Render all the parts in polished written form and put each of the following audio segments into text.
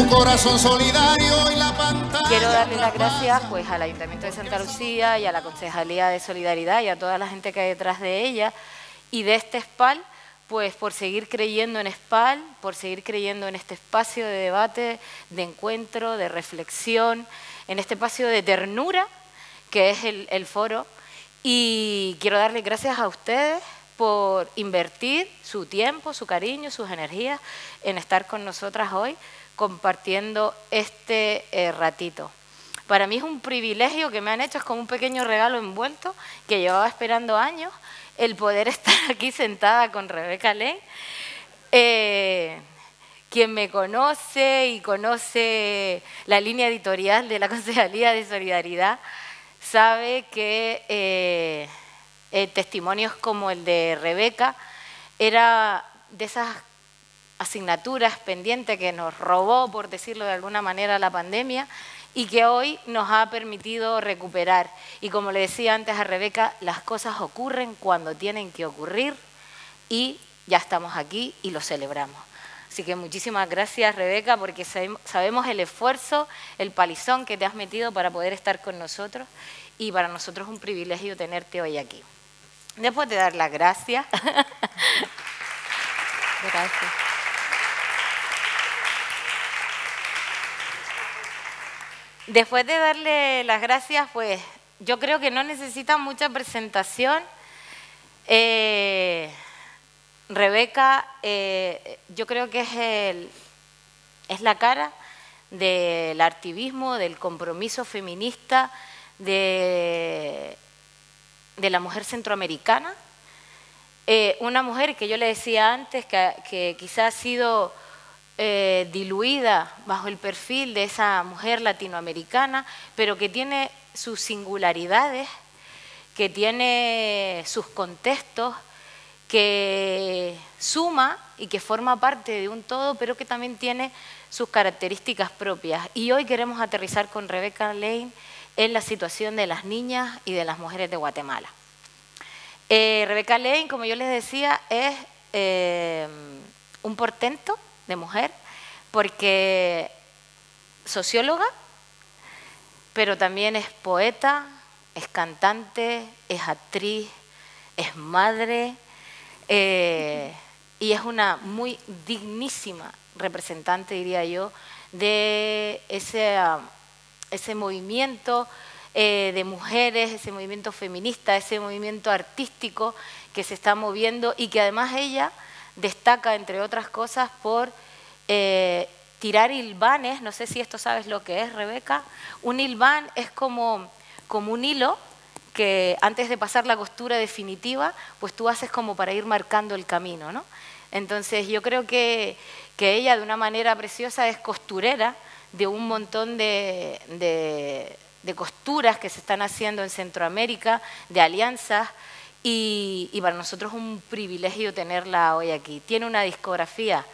tu corazón solidario y la pantalla. Quiero darle las gracias pues al Ayuntamiento de Santa Lucía y a la Concejalía de Solidaridad y a toda la gente que hay detrás de ella y de este SPAL, pues por seguir creyendo en SPAL, por seguir creyendo en este espacio de debate, de encuentro, de reflexión, en este espacio de ternura que es el foro. Y quiero darle gracias a ustedes por invertir su tiempo, su cariño, sus energías en estar con nosotras hoy compartiendo este ratito. Para mí es un privilegio que me han hecho, es como un pequeño regalo envuelto que llevaba esperando años, el poder estar aquí sentada con Rebeca Lane. Quien me conoce y conoce la línea editorial de la Concejalía de Solidaridad sabe que testimonios como el de Rebeca era de esas asignaturas pendientes que nos robó, por decirlo de alguna manera, la pandemia y que hoy nos ha permitido recuperar. Y como le decía antes a Rebeca, las cosas ocurren cuando tienen que ocurrir y ya estamos aquí y lo celebramos. Así que muchísimas gracias, Rebeca, porque sabemos el esfuerzo, el palizón que te has metido para poder estar con nosotros y para nosotros es un privilegio tenerte hoy aquí. Después de dar las gracias. Gracias. Después de darle las gracias, pues yo creo que no necesita mucha presentación. Rebeca, yo creo que es la cara del activismo, del compromiso feminista de la mujer centroamericana. Una mujer que yo le decía antes que quizás ha sido diluida bajo el perfil de esa mujer latinoamericana, pero que tiene sus singularidades, que tiene sus contextos, que suma y que forma parte de un todo, pero que también tiene sus características propias. Y hoy queremos aterrizar con Rebeca Lane en la situación de las niñas y de las mujeres de Guatemala. Rebeca Lane, como yo les decía, es un portento de mujer, porque socióloga, pero también es poeta, es cantante, es actriz, es madre, y es una muy dignísima representante, diría yo, de ese movimiento de mujeres, ese movimiento feminista, ese movimiento artístico que se está moviendo y que además ella destaca, entre otras cosas, por tirar hilvanes. No sé si esto sabes lo que es, Rebeca. Un hilván es como un hilo que antes de pasar la costura definitiva, pues tú haces como para ir marcando el camino, ¿no? Entonces yo creo que ella de una manera preciosa es costurera de un montón de costuras que se están haciendo en Centroamérica, de alianzas, y para nosotros es un privilegio tenerla hoy aquí. Tiene una discografía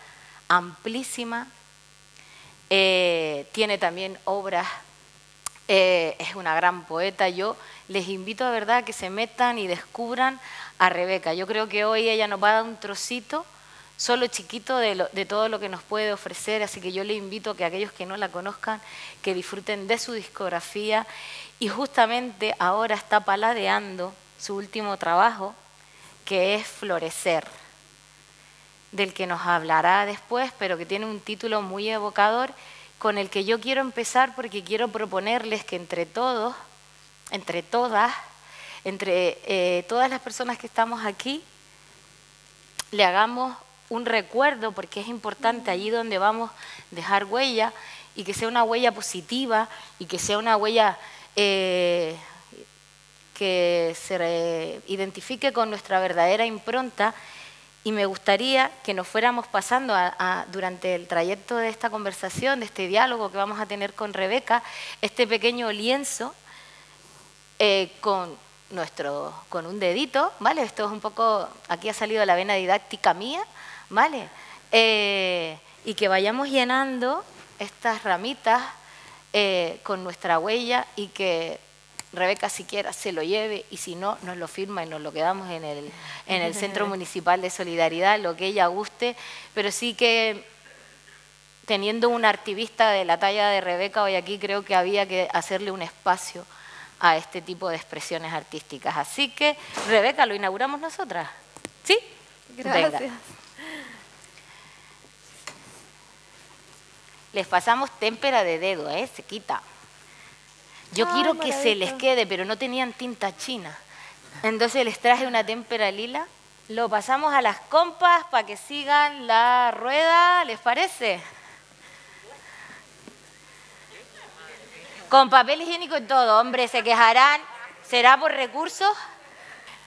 amplísima, tiene también obras, es una gran poeta. Yo les invito de verdad a que se metan y descubran a Rebeca. Yo creo que hoy ella nos va a dar un trocito, solo chiquito, de todo lo que nos puede ofrecer, así que yo le invito a que aquellos que no la conozcan, que disfruten de su discografía, y justamente ahora está paladeando su último trabajo, que es Florecer, del que nos hablará después, pero que tiene un título muy evocador, con el que yo quiero empezar porque quiero proponerles que entre todos, entre todas, todas las personas que estamos aquí, le hagamos un recuerdo, porque es importante allí donde vamos dejar huella, y que sea una huella positiva y que sea una huella que se identifique con nuestra verdadera impronta. Y me gustaría que nos fuéramos pasando durante el trayecto de esta conversación, de este diálogo que vamos a tener con Rebeca, este pequeño lienzo con un dedito, ¿vale? Esto es un poco, aquí ha salido la vena didáctica mía, ¿vale? Y que vayamos llenando estas ramitas con nuestra huella, y que Rebeca, si quiera, se lo lleve, y si no, nos lo firma y nos lo quedamos en el Centro Municipal de Solidaridad, lo que ella guste, pero sí que teniendo una activista de la talla de Rebeca hoy aquí, creo que había que hacerle un espacio a este tipo de expresiones artísticas. Así que, Rebeca, ¿lo inauguramos nosotras? ¿Sí? Gracias. Venga. Les pasamos témpera de dedo, se quita. Yo quiero que se les quede, pero no tenían tinta china. Entonces les traje una témpera lila. Lo pasamos a las compas para que sigan la rueda, ¿les parece? Con papel higiénico y todo, hombre, se quejarán. ¿Será por recursos?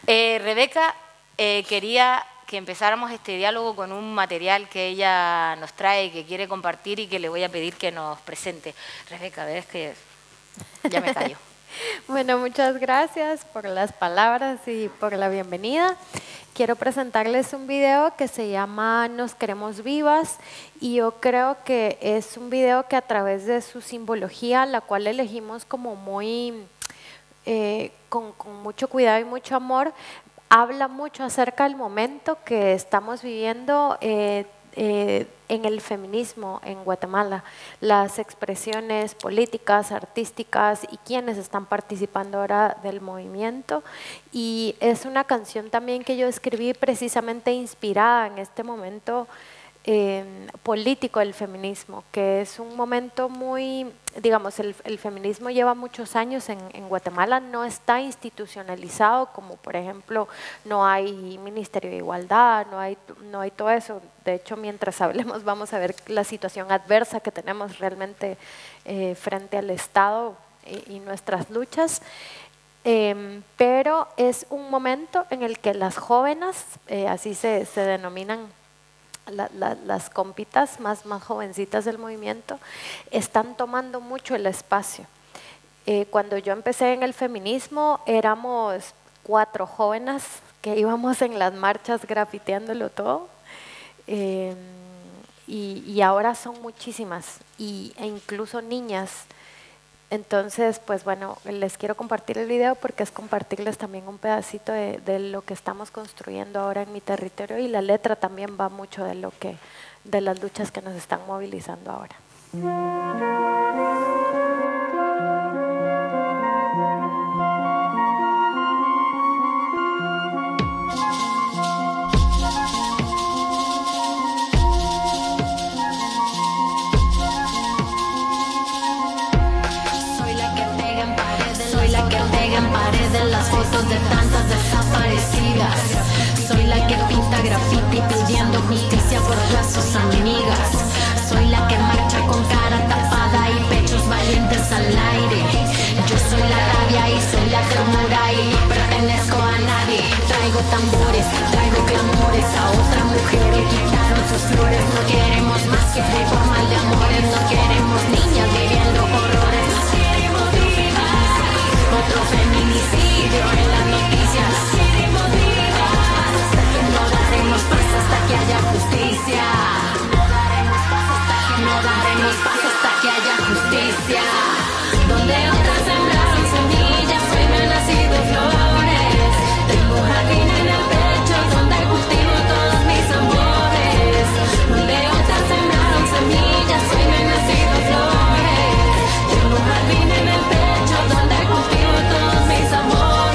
Rebeca quería que empezáramos este diálogo con un material que ella nos trae y que quiere compartir y que le voy a pedir que nos presente. Rebeca, ves que ya me callo. Bueno, muchas gracias por las palabras y por la bienvenida. Quiero presentarles un video que se llama Nos queremos vivas y yo creo que es un video que a través de su simbología, la cual elegimos como muy con mucho cuidado y mucho amor, habla mucho acerca del momento que estamos viviendo en el feminismo en Guatemala, las expresiones políticas, artísticas y quienes están participando ahora del movimiento. Y es una canción también que yo escribí precisamente inspirada en este momento político del feminismo, que es un momento muy, digamos, el feminismo lleva muchos años en Guatemala, no está institucionalizado, como por ejemplo no hay Ministerio de Igualdad, no hay todo eso. De hecho, mientras hablemos vamos a ver la situación adversa que tenemos realmente frente al Estado y nuestras luchas. Pero es un momento en el que las jóvenes, así se denominan las compitas más jovencitas del movimiento, están tomando mucho el espacio. Cuando yo empecé en el feminismo éramos 4 jóvenes que íbamos en las marchas grafiteándolo todo, y ahora son muchísimas e incluso niñas. Entonces, pues bueno, les quiero compartir el video porque es compartirles también un pedacito de lo que estamos construyendo ahora en mi territorio, y la letra también va mucho de las luchas que nos están movilizando ahora. Las fotos de tantas desaparecidas. Soy la que pinta graffiti pidiendo justicia por todas sus amigas. Soy la que marcha con cara tapada y pechos valientes al aire. Yo soy la rabia y soy la ternura y no pertenezco a nadie. Traigo tambores, traigo clamores. A otra mujer le quitaron sus flores. No queremos más que formal de amores. No queremos niñas viviendo horrores. Nos queremos vivas. Otro feminicidio en las noticias. Nos queremos vivas. No daremos paz hasta que haya justicia. No daremos paz hasta que haya justicia. Donde otras sembraron semillas, hoy me han nacido flores. Tengo jardín en el pecho donde cultivo todos mis amores. Donde otras sembraron semillas, hoy me han nacido flores. Tengo jardín en el pecho donde cultivo todos mis amores.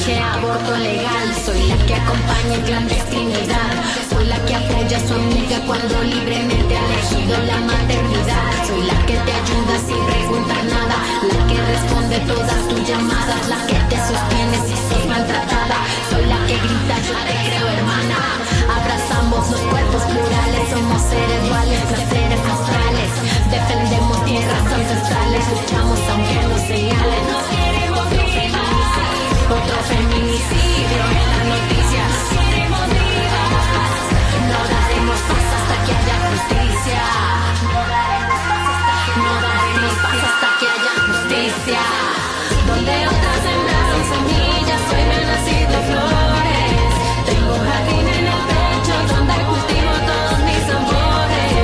Aborto legal, soy la que acompaña en clandestinidad, soy la que apoya a su amiga cuando libremente ha elegido la maternidad, soy la que te ayuda sin preguntar nada, la que responde todas tus llamadas, la que te sostiene si sos maltratada, soy la que grita yo te creo hermana, abrazamos los cuerpos plurales, somos seres duales, placeres astrales, defendemos tierras ancestrales, luchamos aunque nos señalen, nos queremos vivas. Otro feminicidio en las noticias. Nos queremos vivas. No daremos paz hasta que haya justicia. No daremos paz hasta que haya justicia. Donde otras sembraron semillas, hoy me han nacido flores. Tengo jardín en el pecho donde cultivo todos mis amores.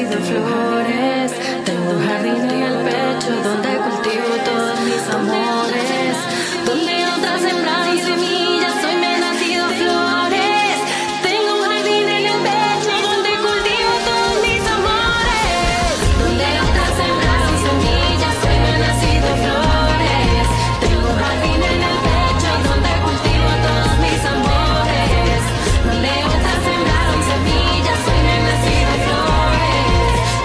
nacido flores. Tengo un jardín en el pecho donde cultivo todos mis amores. Donde otras sembraron semillas, hoy me han nacido flores. Tengo un jardín en el pecho donde cultivo todos mis amores. Donde otras sembraron semillas, hoy me han nacido flores. Tengo un jardín en el pecho donde cultivo todos mis amores. Donde otras sembraron semillas, hoy me han nacido flores.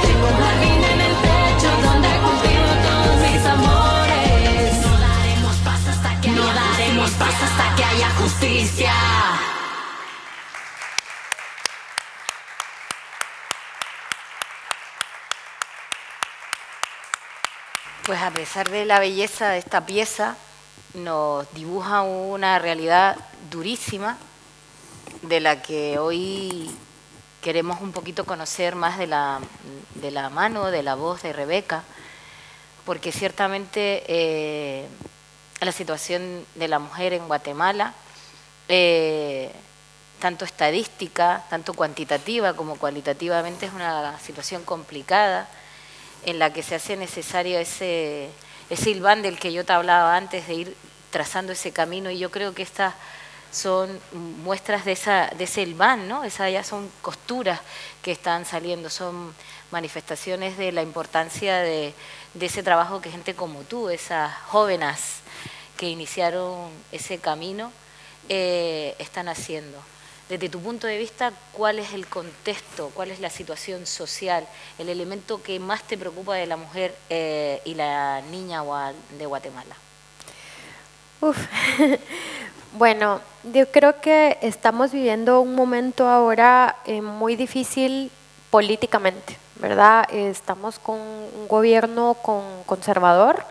Tengo un jardín en el pecho donde cultivo todos mis amores. No daremos paso hasta que haya justicia. Pues a pesar de la belleza de esta pieza, nos dibuja una realidad durísima de la que hoy queremos un poquito conocer más de la mano, de la voz de Rebeca, porque ciertamente la situación de la mujer en Guatemala, tanto estadística, tanto cuantitativa como cualitativamente, es una situación complicada en la que se hace necesario ese hilván del que yo te hablaba antes, de ir trazando ese camino, y yo creo que estas son muestras de ese hilván, ¿no? Esas ya son costuras que están saliendo, son manifestaciones de la importancia de ese trabajo que gente como tú, esas jóvenes que iniciaron ese camino, están haciendo. Desde tu punto de vista, ¿cuál es el contexto, cuál es la situación social, el elemento que más te preocupa de la mujer y la niña de Guatemala? Bueno, yo creo que estamos viviendo un momento ahora muy difícil políticamente, ¿verdad? Estamos con un gobierno conservador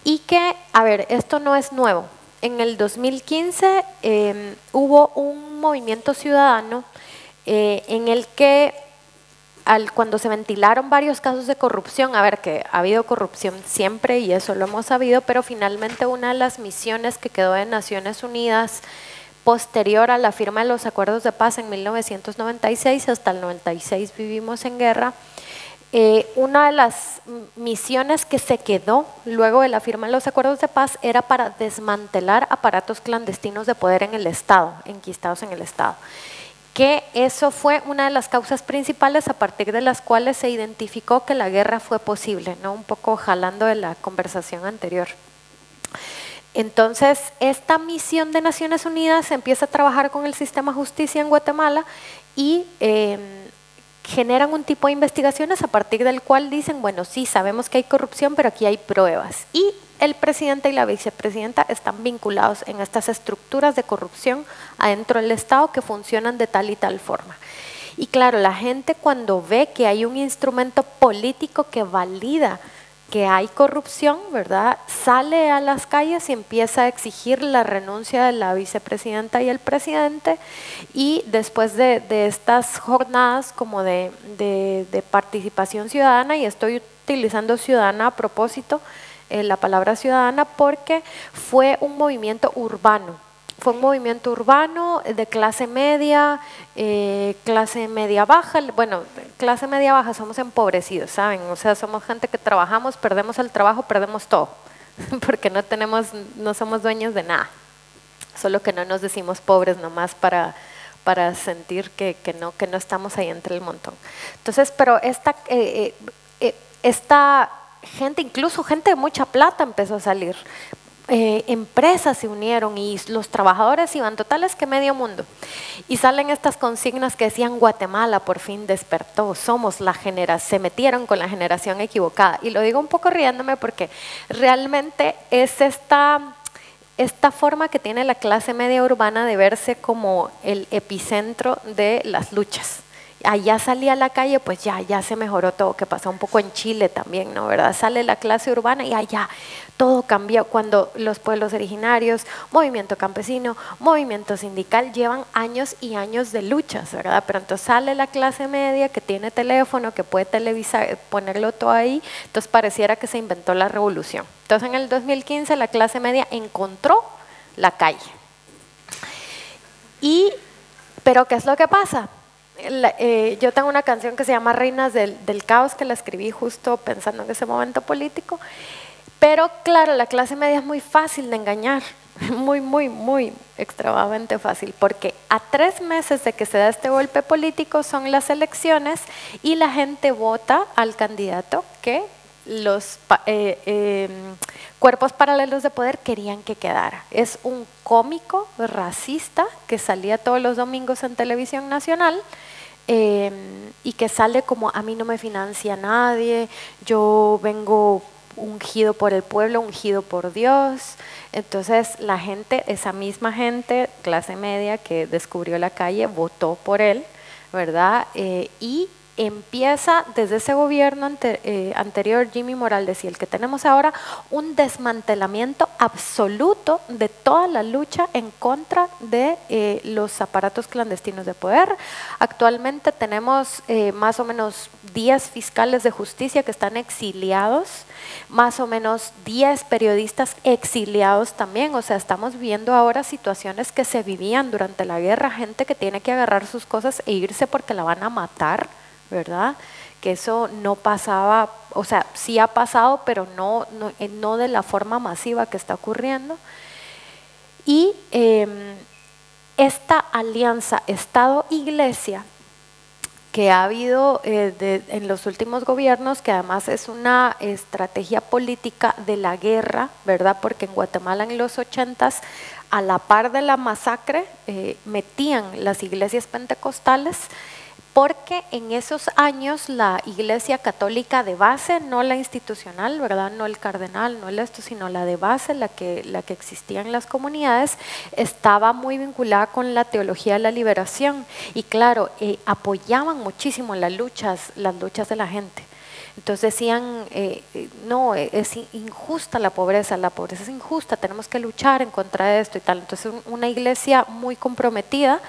y que, a ver, esto no es nuevo. En el 2015 hubo un movimiento ciudadano en el que cuando se ventilaron varios casos de corrupción, a ver, que ha habido corrupción siempre y eso lo hemos sabido, pero finalmente una de las misiones que quedó de Naciones Unidas posterior a la firma de los acuerdos de paz en 1996, hasta el 96 vivimos en guerra, una de las misiones que se quedó luego de la firma de los acuerdos de paz era para desmantelar aparatos clandestinos de poder en el Estado, enquistados en el Estado. Que eso fue una de las causas principales a partir de las cuales se identificó que la guerra fue posible, ¿no? Un poco jalando de la conversación anterior. Entonces, esta misión de Naciones Unidas empieza a trabajar con el sistema de justicia en Guatemala y generan un tipo de investigaciones a partir del cual dicen, bueno, sí, sabemos que hay corrupción, pero aquí hay pruebas. Y el presidente y la vicepresidenta están vinculados en estas estructuras de corrupción adentro del Estado que funcionan de tal y tal forma. Y claro, la gente cuando ve que hay un instrumento político que valida que hay corrupción, ¿verdad?, sale a las calles y empieza a exigir la renuncia de la vicepresidenta y el presidente, y después de estas jornadas como de participación ciudadana, y estoy utilizando ciudadana a propósito, la palabra ciudadana, porque fue un movimiento urbano. Fue un movimiento urbano de clase media baja. Bueno, clase media baja somos empobrecidos, ¿saben? O sea, somos gente que trabajamos, perdemos el trabajo, perdemos todo, porque no somos dueños de nada. Solo que no nos decimos pobres nomás para sentir que no estamos ahí entre el montón. Entonces, pero esta gente, incluso gente de mucha plata empezó a salir. Empresas se unieron y los trabajadores iban totales que medio mundo, y salen estas consignas que decían Guatemala por fin despertó, somos la generación, se metieron con la generación equivocada, y lo digo un poco riéndome porque realmente es esta forma que tiene la clase media urbana de verse como el epicentro de las luchas. Allá salía a la calle, pues ya se mejoró todo, que pasó un poco en Chile también, ¿no? ¿Verdad? Sale la clase urbana y allá todo cambió cuando los pueblos originarios, movimiento campesino, movimiento sindical llevan años y años de luchas, ¿verdad? Pero entonces sale la clase media que tiene teléfono, que puede televisar, ponerlo todo ahí, entonces pareciera que se inventó la revolución. Entonces en el 2015 la clase media encontró la calle. Pero ¿qué es lo que pasa? yo tengo una canción que se llama Reinas del Caos, que la escribí justo pensando en ese momento político, pero claro, la clase media es muy fácil de engañar, muy extremadamente fácil, porque a 3 meses de que se da este golpe político son las elecciones y la gente vota al candidato que los cuerpos paralelos de poder querían que quedara. Es un cómico racista que salía todos los domingos en televisión nacional y que sale como: a mí no me financia nadie, yo vengo ungido por el pueblo, ungido por Dios. Entonces la gente, esa misma gente, clase media que descubrió la calle, votó por él, ¿verdad? Y empieza desde ese gobierno anterior, Jimmy Morales, y el que tenemos ahora, un desmantelamiento absoluto de toda la lucha en contra de los aparatos clandestinos de poder. Actualmente tenemos más o menos 10 fiscales de justicia que están exiliados, más o menos 10 periodistas exiliados también. O sea, estamos viendo ahora situaciones que se vivían durante la guerra, gente que tiene que agarrar sus cosas e irse porque la van a matar, ¿verdad? Que eso no pasaba, o sea, sí ha pasado, pero no de la forma masiva que está ocurriendo. Y esta alianza Estado-Iglesia que ha habido en los últimos gobiernos, que además es una estrategia política de la guerra, ¿verdad? Porque en Guatemala en los 80s, a la par de la masacre, metían las iglesias pentecostales, porque en esos años la iglesia católica de base, no la institucional, ¿verdad? No el cardenal, no el esto, sino la de base, la que existía en las comunidades, estaba muy vinculada con la teología de la liberación y claro, apoyaban muchísimo las luchas de la gente. Entonces decían, no, es injusta la pobreza es injusta, tenemos que luchar en contra de esto y tal. Entonces una iglesia muy comprometida,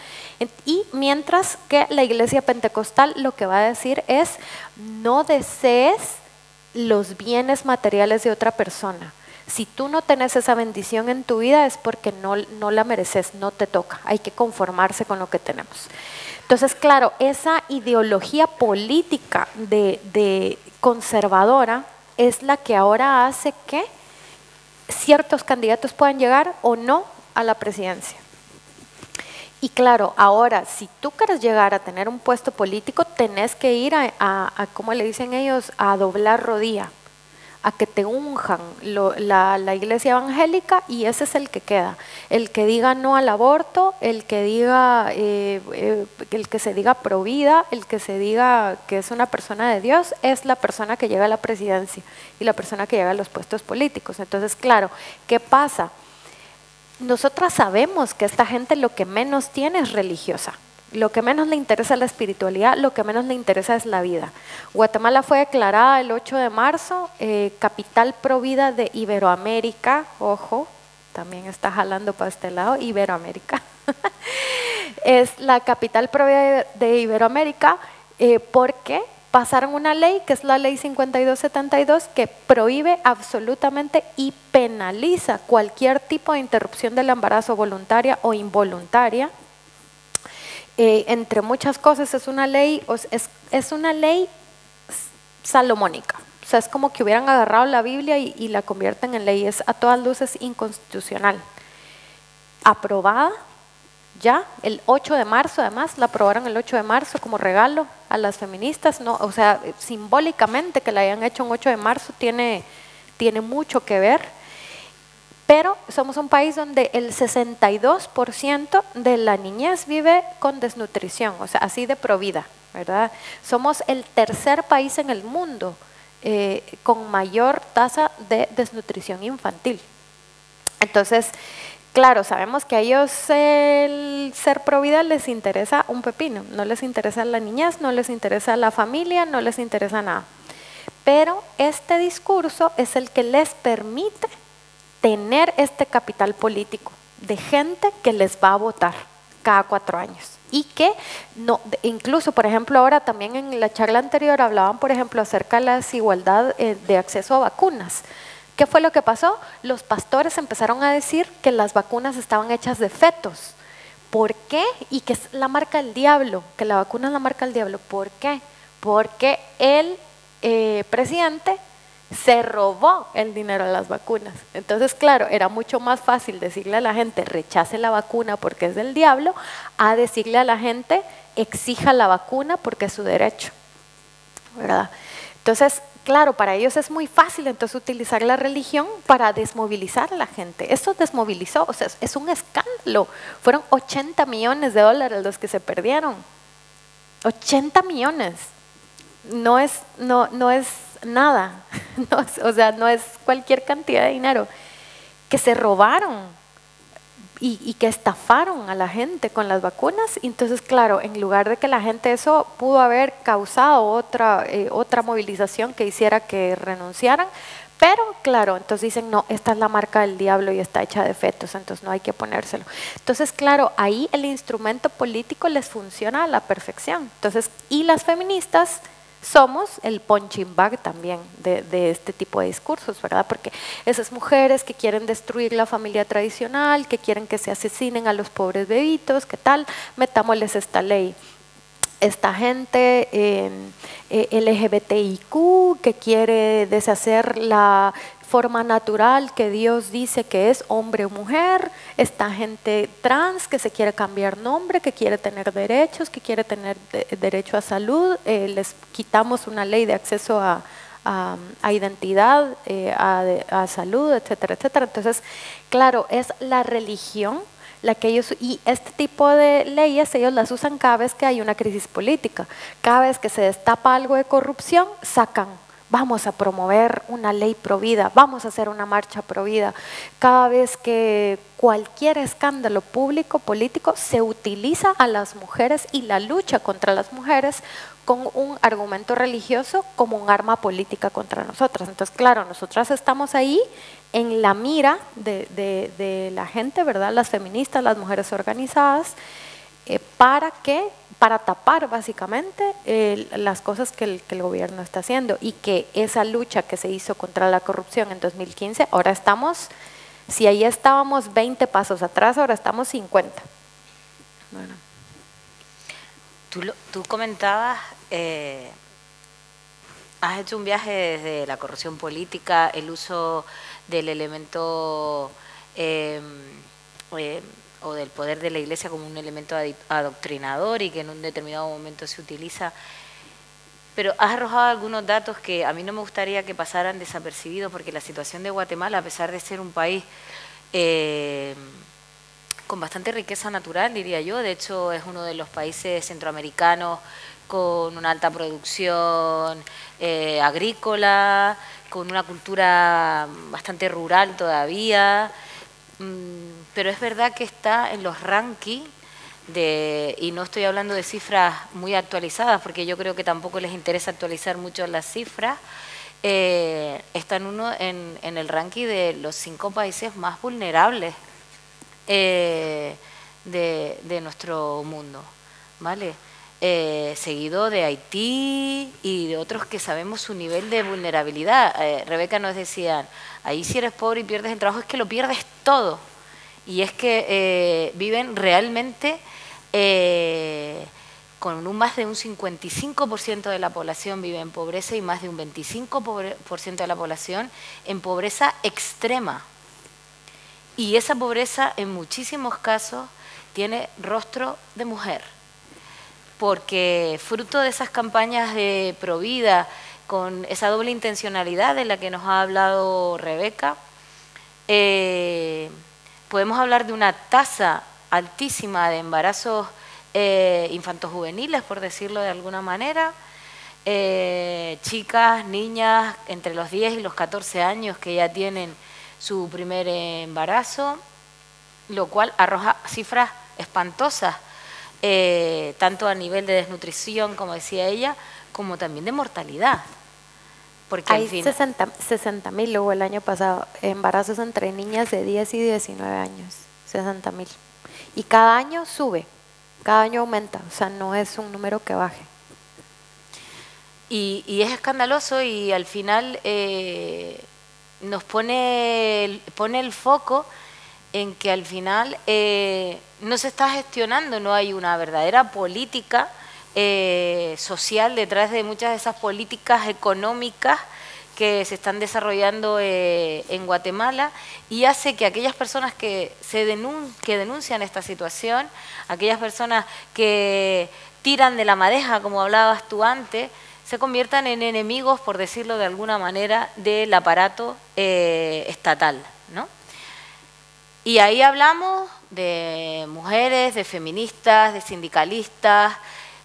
y mientras que la iglesia pentecostal lo que va a decir es: no desees los bienes materiales de otra persona. Si tú no tenés esa bendición en tu vida es porque no la mereces, no te toca, hay que conformarse con lo que tenemos. Entonces, claro, esa ideología política de conservadora es la que ahora hace que ciertos candidatos puedan llegar o no a la presidencia. Y claro, ahora, si tú quieres llegar a tener un puesto político, tenés que ir a ¿cómo le dicen ellos?, a doblar rodilla, a que te unjan la iglesia evangélica, y ese es el que queda. El que diga no al aborto, el que diga, el que se diga pro vida, el que se diga que es una persona de Dios, es la persona que llega a la presidencia y la persona que llega a los puestos políticos. Entonces, claro, ¿qué pasa? Nosotras sabemos que esta gente lo que menos tiene es religiosa. Lo que menos le interesa es la espiritualidad, lo que menos le interesa es la vida. Guatemala fue declarada el 8 de marzo capital pro vida de Iberoamérica. Ojo, también está jalando para este lado, Iberoamérica. Es la capital pro vida de Iberoamérica porque pasaron una ley, que es la ley 5272, que prohíbe absolutamente y penaliza cualquier tipo de interrupción del embarazo voluntaria o involuntaria. Entre muchas cosas es una ley salomónica, o sea, es como que hubieran agarrado la Biblia y la convierten en ley. Es a todas luces inconstitucional. Aprobada ya el 8 de marzo, además la aprobaron el 8 de marzo como regalo a las feministas, ¿no? O sea, simbólicamente que la hayan hecho un 8 de marzo tiene mucho que ver. Pero somos un país donde el 62% de la niñez vive con desnutrición, o sea, así de provida, ¿verdad? Somos el tercer país en el mundo con mayor tasa de desnutrición infantil. Entonces, claro, sabemos que a ellos el ser provida les interesa un pepino, no les interesa la niñez, no les interesa la familia, no les interesa nada. Pero este discurso es el que les permite tener este capital político de gente que les va a votar cada 4 años y que no, incluso por ejemplo ahora también en la charla anterior hablaban por ejemplo acerca de la desigualdad de acceso a vacunas. ¿Qué fue lo que pasó? Los pastores empezaron a decir que las vacunas estaban hechas de fetos ¿Por qué? Y que es la marca del diablo, que la vacuna es la marca del diablo. ¿Por qué? Porque el presidente se robó el dinero de las vacunas. Entonces, claro, era mucho más fácil decirle a la gente rechace la vacuna porque es del diablo, a decirle a la gente exija la vacuna porque es su derecho, ¿verdad? Entonces, claro, para ellos es muy fácil entonces utilizar la religión para desmovilizar a la gente. Esto desmovilizó, o sea, es un escándalo. Fueron 80 millones de dólares los que se perdieron. 80 millones. No es nada, o sea, no es cualquier cantidad de dinero que se robaron y que estafaron a la gente con las vacunas. Entonces, claro, en lugar de que la gente, eso pudo haber causado otra movilización que hiciera que renunciaran, pero claro, entonces dicen, no, esta es la marca del diablo y está hecha de fetos, entonces no hay que ponérselo. Entonces, claro, ahí el instrumento político les funciona a la perfección. Entonces, y las feministas somos el punching bag también de este tipo de discursos, ¿verdad? Porque esas mujeres que quieren destruir la familia tradicional, que quieren que se asesinen a los pobres bebitos, ¿qué tal? Metámosles esta ley. Esta gente LGBTIQ que quiere deshacer la forma natural que Dios dice que es hombre o mujer, esta gente trans que se quiere cambiar nombre, que quiere tener derechos, que quiere tener derecho a salud, les quitamos una ley de acceso a identidad, a salud, etcétera, etcétera. Entonces, claro, es la religión la que ellos, y este tipo de leyes ellos las usan cada vez que hay una crisis política, cada vez que se destapa algo de corrupción, sacan, vamos a promover una ley pro vida, vamos a hacer una marcha pro vida. Cada vez que cualquier escándalo público, político, se utiliza a las mujeres y la lucha contra las mujeres con un argumento religioso como un arma política contra nosotras. Entonces, claro, nosotras estamos ahí en la mira de la gente, ¿verdad? Las feministas, las mujeres organizadas, para tapar básicamente las cosas que el gobierno está haciendo, y que esa lucha que se hizo contra la corrupción en 2015, ahora estamos, si ahí estábamos 20 pasos atrás, ahora estamos 50. Bueno. Tú comentabas, has hecho un viaje desde la corrupción política, el uso del elemento o del poder de la Iglesia como un elemento adoctrinador y que en un determinado momento se utiliza. Pero has arrojado algunos datos que a mí no me gustaría que pasaran desapercibidos, porque la situación de Guatemala, a pesar de ser un país con bastante riqueza natural, diría yo, de hecho es uno de los países centroamericanos con una alta producción agrícola, con una cultura bastante rural todavía, pero es verdad que está en los rankings y no estoy hablando de cifras muy actualizadas, porque yo creo que tampoco les interesa actualizar mucho las cifras, está en el ranking de los 5 países más vulnerables de nuestro mundo, ¿vale? Seguido de Haití y de otros que sabemos su nivel de vulnerabilidad. Rebeca nos decía, ahí si eres pobre y pierdes el trabajo es que lo pierdes todo, y es que viven realmente con más de un 55% de la población vive en pobreza y más de un 25% de la población en pobreza extrema. Y esa pobreza en muchísimos casos tiene rostro de mujer, porque fruto de esas campañas de Provida, con esa doble intencionalidad de la que nos ha hablado Rebeca, podemos hablar de una tasa altísima de embarazos infantojuveniles, por decirlo de alguna manera, chicas, niñas entre los 10 y los 14 años que ya tienen su primer embarazo, lo cual arroja cifras espantosas, tanto a nivel de desnutrición, como decía ella, como también de mortalidad. Porque hay 60.000 hubo el año pasado, embarazos entre niñas de 10 y 19 años, 60.000. Y cada año sube, cada año aumenta, o sea, no es un número que baje. Y es escandaloso, y al final nos pone el foco en que al final no se está gestionando, no hay una verdadera política social detrás de muchas de esas políticas económicas que se están desarrollando en Guatemala, y hace que aquellas personas que denuncian esta situación, aquellas personas que tiran de la madeja, como hablabas tú antes, se conviertan en enemigos, por decirlo de alguna manera, del aparato estatal, ¿no? Y ahí hablamos de mujeres, de feministas, de sindicalistas,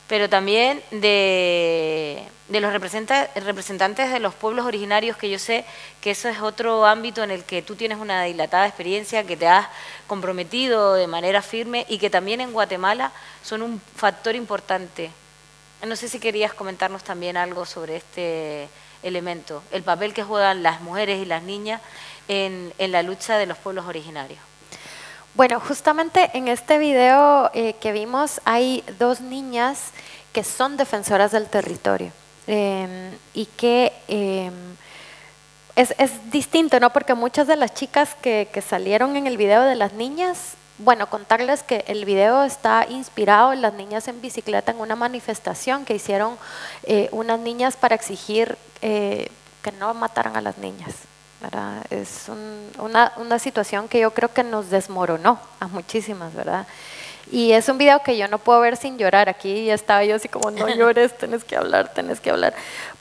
pero también de los representantes de los pueblos originarios, que yo sé que eso es otro ámbito en el que tú tienes una dilatada experiencia, que te has comprometido de manera firme y que también en Guatemala son un factor importante. No sé si querías comentarnos también algo sobre este elemento, el papel que juegan las mujeres y las niñas en la lucha de los pueblos originarios. Bueno, justamente en este video que vimos hay dos niñas que son defensoras del territorio y que es distinto, ¿no? Porque muchas de las chicas que salieron en el video de las niñas, bueno, contarles que el video está inspirado en las niñas en bicicleta en una manifestación que hicieron unas niñas para exigir que no mataran a las niñas, ¿verdad? Es una situación que yo creo que nos desmoronó a muchísimas, ¿verdad? Y es un video que yo no puedo ver sin llorar. Aquí estaba yo así como, no llores, tenés que hablar,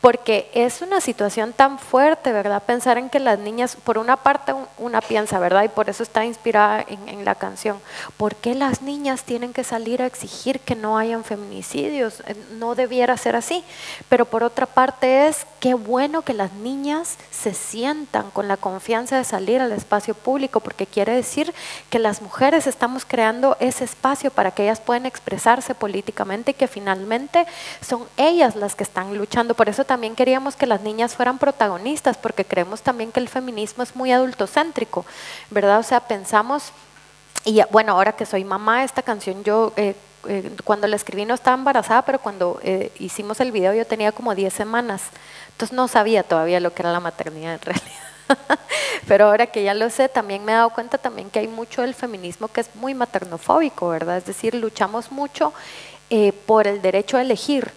porque es una situación tan fuerte, ¿verdad? Pensar en que las niñas, por una parte una piensa, ¿verdad? Y por eso está inspirada en la canción. ¿Por qué las niñas tienen que salir a exigir que no hayan feminicidios? No debiera ser así. Pero por otra parte es, qué bueno que las niñas se sientan con la confianza de salir al espacio público, porque quiere decir que las mujeres estamos creando ese espacio para que ellas puedan expresarse políticamente y que finalmente son ellas las que están luchando. Por eso también queríamos que las niñas fueran protagonistas, porque creemos también que el feminismo es muy adultocéntrico, ¿verdad? O sea, pensamos, y bueno, ahora que soy mamá, esta canción yo cuando la escribí no estaba embarazada, pero cuando hicimos el video yo tenía como 10 semanas, entonces no sabía todavía lo que era la maternidad en realidad. Pero ahora que ya lo sé, también me he dado cuenta también que hay mucho del feminismo que es muy maternofóbico, ¿verdad? Es decir, luchamos mucho por el derecho a elegir,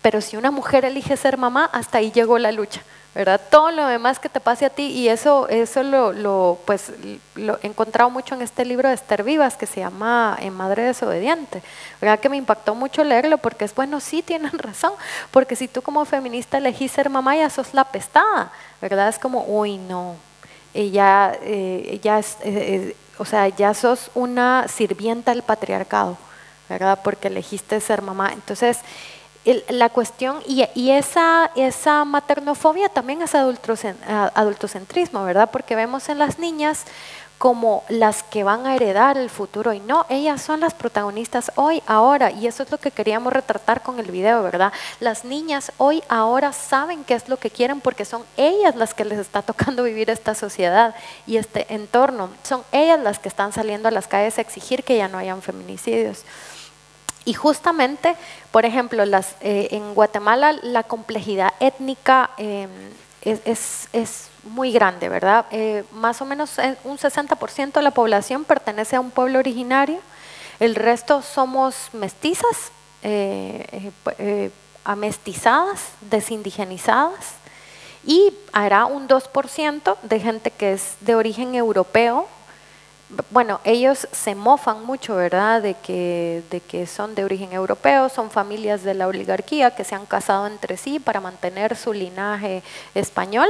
pero si una mujer elige ser mamá, hasta ahí llegó la lucha, ¿verdad? Todo lo demás que te pase a ti, y eso lo he encontrado mucho en este libro de Esther Vivas que se llama Madre desobediente, ¿verdad? Que me impactó mucho leerlo, porque es bueno, sí tienen razón, porque si tú como feminista elegís ser mamá, ya sos la pestada, ¿verdad? Es como, uy, no, o sea, ya sos una sirvienta del patriarcado, ¿verdad? Porque elegiste ser mamá. Entonces, la cuestión, y esa maternofobia también es adultocentrismo, ¿verdad? Porque vemos en las niñas como las que van a heredar el futuro, y no, ellas son las protagonistas hoy, ahora, y eso es lo que queríamos retratar con el video, ¿verdad? Las niñas hoy, ahora saben qué es lo que quieren, porque son ellas las que les está tocando vivir esta sociedad y este entorno, son ellas las que están saliendo a las calles a exigir que ya no hayan feminicidios. Y justamente, por ejemplo, en Guatemala la complejidad étnica es muy grande, ¿verdad? Más o menos un 60% de la población pertenece a un pueblo originario, el resto somos mestizas, amestizadas, desindigenizadas, y hará un 2% de gente que es de origen europeo. Bueno, ellos se mofan mucho, ¿verdad?, de que son de origen europeo, son familias de la oligarquía que se han casado entre sí para mantener su linaje español,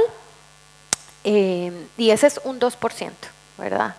y ese es un 2%, ¿verdad?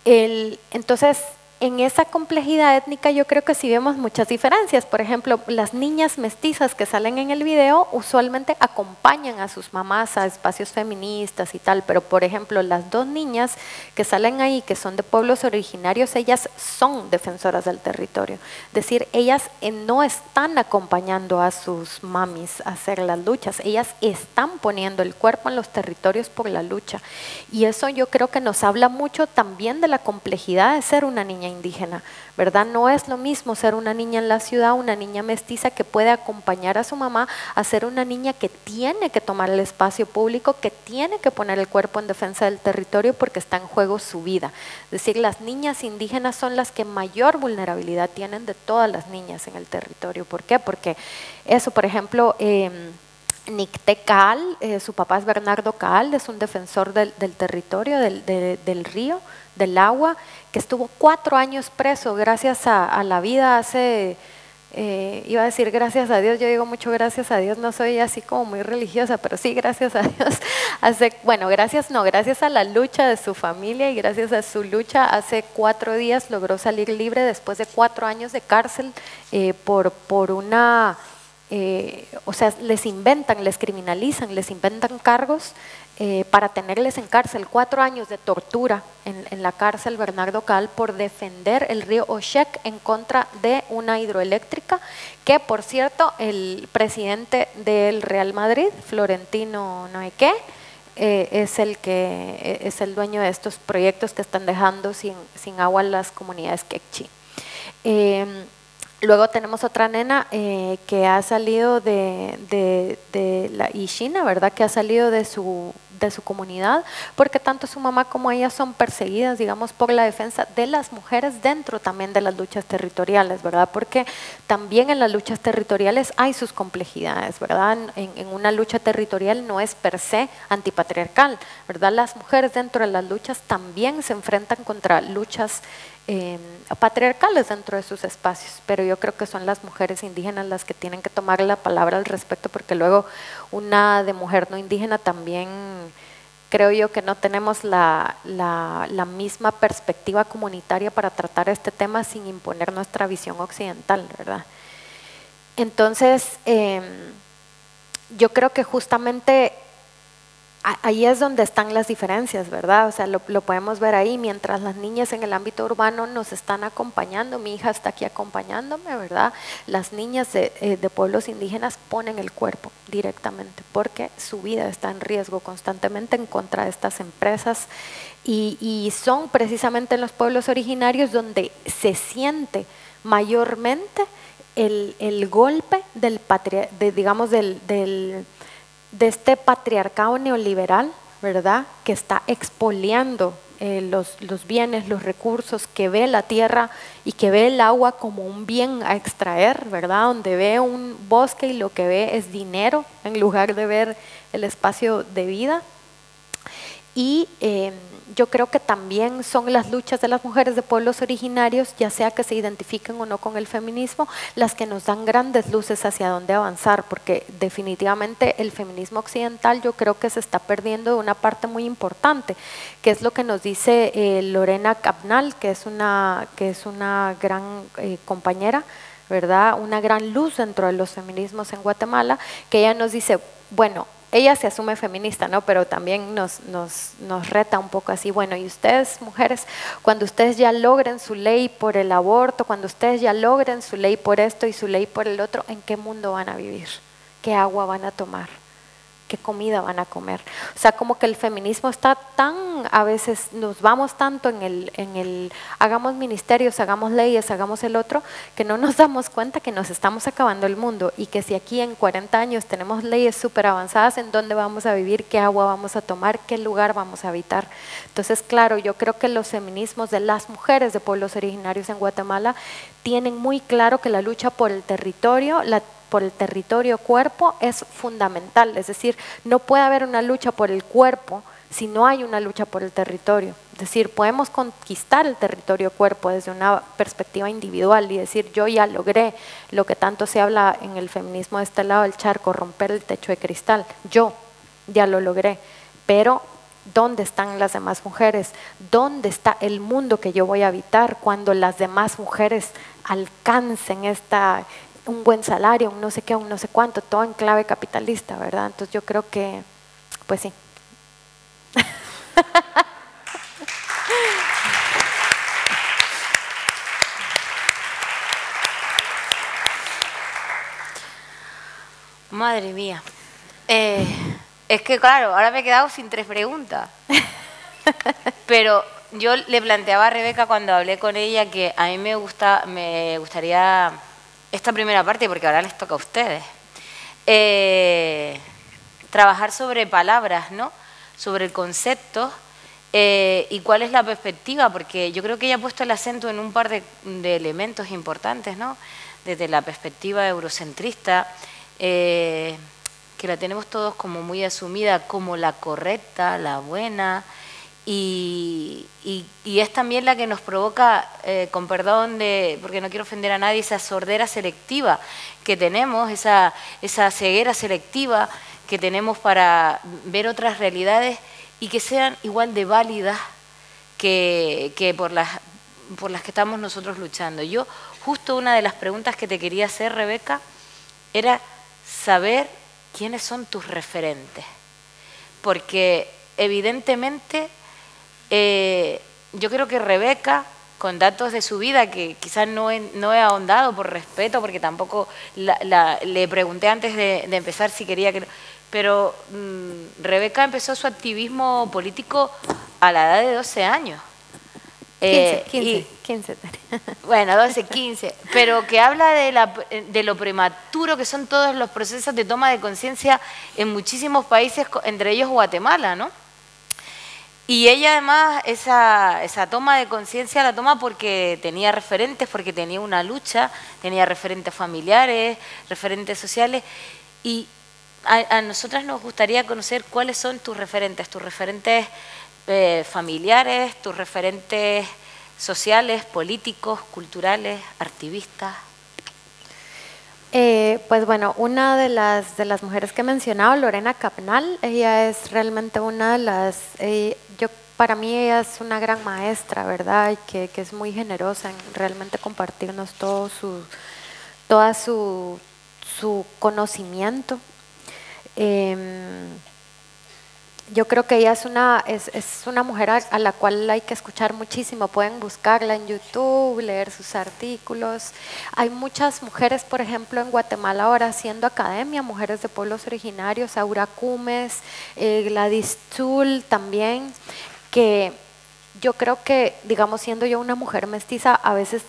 Entonces, en esa complejidad étnica yo creo que sí vemos muchas diferencias. Por ejemplo, las niñas mestizas que salen en el video usualmente acompañan a sus mamás a espacios feministas y tal, pero por ejemplo las dos niñas que salen ahí, que son de pueblos originarios, ellas son defensoras del territorio. Es decir, ellas no están acompañando a sus mamis a hacer las luchas, ellas están poniendo el cuerpo en los territorios por la lucha. Y eso yo creo que nos habla mucho también de la complejidad de ser una niña indígena, ¿verdad? No es lo mismo ser una niña en la ciudad, una niña mestiza que puede acompañar a su mamá, a ser una niña que tiene que tomar el espacio público, que tiene que poner el cuerpo en defensa del territorio porque está en juego su vida. Es decir, las niñas indígenas son las que mayor vulnerabilidad tienen de todas las niñas en el territorio. ¿Por qué? Porque eso, por ejemplo, Nicté Caal, su papá es Bernardo Caal, es un defensor del territorio, del río, del agua, que estuvo 4 años preso gracias a la vida hace, iba a decir gracias a Dios, yo digo mucho gracias a Dios, no soy así como muy religiosa, pero sí gracias a Dios, gracias a la lucha de su familia y gracias a su lucha, hace 4 días logró salir libre después de 4 años de cárcel por una... o sea, les inventan, les criminalizan, les inventan cargos para tenerles en cárcel. 4 años de tortura en la cárcel Bernardo Caal por defender el río Oshek en contra de una hidroeléctrica que, por cierto, el presidente del Real Madrid, Florentino no sé qué, es el dueño de estos proyectos que están dejando sin agua las comunidades quechí. Luego tenemos otra nena que ha salido de la Ishina, ¿verdad? Que ha salido de su comunidad, porque tanto su mamá como ella son perseguidas, digamos, por la defensa de las mujeres dentro también de las luchas territoriales, ¿verdad? Porque también en las luchas territoriales hay sus complejidades, ¿verdad? En una lucha territorial no es per se antipatriarcal, ¿verdad? Las mujeres dentro de las luchas también se enfrentan contra luchas patriarcales dentro de sus espacios, pero yo creo que son las mujeres indígenas las que tienen que tomar la palabra al respecto, porque luego una de mujer no indígena también creo yo que no tenemos la misma perspectiva comunitaria para tratar este tema sin imponer nuestra visión occidental, ¿verdad? Entonces, yo creo que justamente ahí es donde están las diferencias, ¿verdad? O sea, lo podemos ver ahí, mientras las niñas en el ámbito urbano nos están acompañando, mi hija está aquí acompañándome, ¿verdad? Las niñas de pueblos indígenas ponen el cuerpo directamente porque su vida está en riesgo constantemente en contra de estas empresas y son precisamente en los pueblos originarios donde se siente mayormente el golpe de este patriarcado neoliberal, ¿verdad? Que está expoliando los bienes, los recursos, que ve la tierra y que ve el agua como un bien a extraer, ¿verdad? Donde ve un bosque y lo que ve es dinero en lugar de ver el espacio de vida. Y yo creo que también son las luchas de las mujeres de pueblos originarios, ya sea que se identifiquen o no con el feminismo, las que nos dan grandes luces hacia dónde avanzar, porque definitivamente el feminismo occidental yo creo que se está perdiendo de una parte muy importante, que es lo que nos dice Lorena Cabnal, que es una gran compañera, ¿verdad? Una gran luz dentro de los feminismos en Guatemala, que ella nos dice, bueno, ella se asume feminista, ¿no? Pero también nos reta un poco así, bueno, y ustedes, mujeres, cuando ustedes ya logren su ley por el aborto, cuando ustedes ya logren su ley por esto y su ley por el otro, ¿en qué mundo van a vivir? ¿Qué agua van a tomar? ¿Qué comida van a comer? O sea, como que el feminismo está tan, a veces nos vamos tanto en el hagamos ministerios, hagamos leyes, hagamos el otro, que no nos damos cuenta que nos estamos acabando el mundo y que si aquí en 40 años tenemos leyes súper avanzadas, ¿en dónde vamos a vivir? ¿Qué agua vamos a tomar? ¿Qué lugar vamos a habitar? Entonces, claro, yo creo que los feminismos de las mujeres de pueblos originarios en Guatemala tienen muy claro que la lucha por el territorio, por el territorio cuerpo es fundamental, es decir, no puede haber una lucha por el cuerpo si no hay una lucha por el territorio. Es decir, podemos conquistar el territorio cuerpo desde una perspectiva individual y decir, yo ya logré lo que tanto se habla en el feminismo de este lado del charco, romper el techo de cristal, yo ya lo logré, pero ¿dónde están las demás mujeres? ¿Dónde está el mundo que yo voy a habitar cuando las demás mujeres alcancen un buen salario, un no sé qué, un no sé cuánto, todo en clave capitalista, ¿verdad? Entonces yo creo que, pues sí. Madre mía. Es que claro, ahora me he quedado sin 3 preguntas. Pero yo le planteaba a Rebeca cuando hablé con ella que a mí me gustaría esta primera parte, porque ahora les toca a ustedes, trabajar sobre palabras, ¿no? Sobre el concepto y cuál es la perspectiva, porque yo creo que ella ha puesto el acento en un par de elementos importantes, ¿no? Desde la perspectiva eurocentrista, que la tenemos todos como muy asumida como la correcta, la buena, y es también la que nos provoca, con perdón, porque no quiero ofender a nadie, esa sordera selectiva que tenemos, esa ceguera selectiva que tenemos para ver otras realidades y que sean igual de válidas que por las que estamos nosotros luchando. Yo, justo una de las preguntas que te quería hacer, Rebeca, era saber quiénes son tus referentes, porque evidentemente yo creo que Rebeca, con datos de su vida que quizás no he ahondado por respeto, porque tampoco le pregunté antes de empezar si quería que... Pero Rebeca empezó su activismo político a la edad de 12 años. 15. Bueno, 12, 15. Pero que habla de lo prematuro que son todos los procesos de toma de conciencia en muchísimos países, entre ellos Guatemala, ¿no? Y ella además esa toma de conciencia la toma porque tenía referentes, porque tenía una lucha, tenía referentes familiares, referentes sociales, y a nosotras nos gustaría conocer cuáles son tus referentes familiares, tus referentes sociales, políticos, culturales, activistas. Pues bueno, una de las mujeres que he mencionado, Lorena Cabnal, ella es realmente una de las, para mí ella es una gran maestra, ¿verdad? Y que es muy generosa en realmente compartirnos todo su conocimiento. Yo creo que ella es una mujer a la cual hay que escuchar muchísimo. Pueden buscarla en YouTube, leer sus artículos. Hay muchas mujeres, por ejemplo, en Guatemala ahora haciendo academia, mujeres de pueblos originarios, Aura Cumes, Gladys Tzul también, que yo creo que, digamos, siendo yo una mujer mestiza, a veces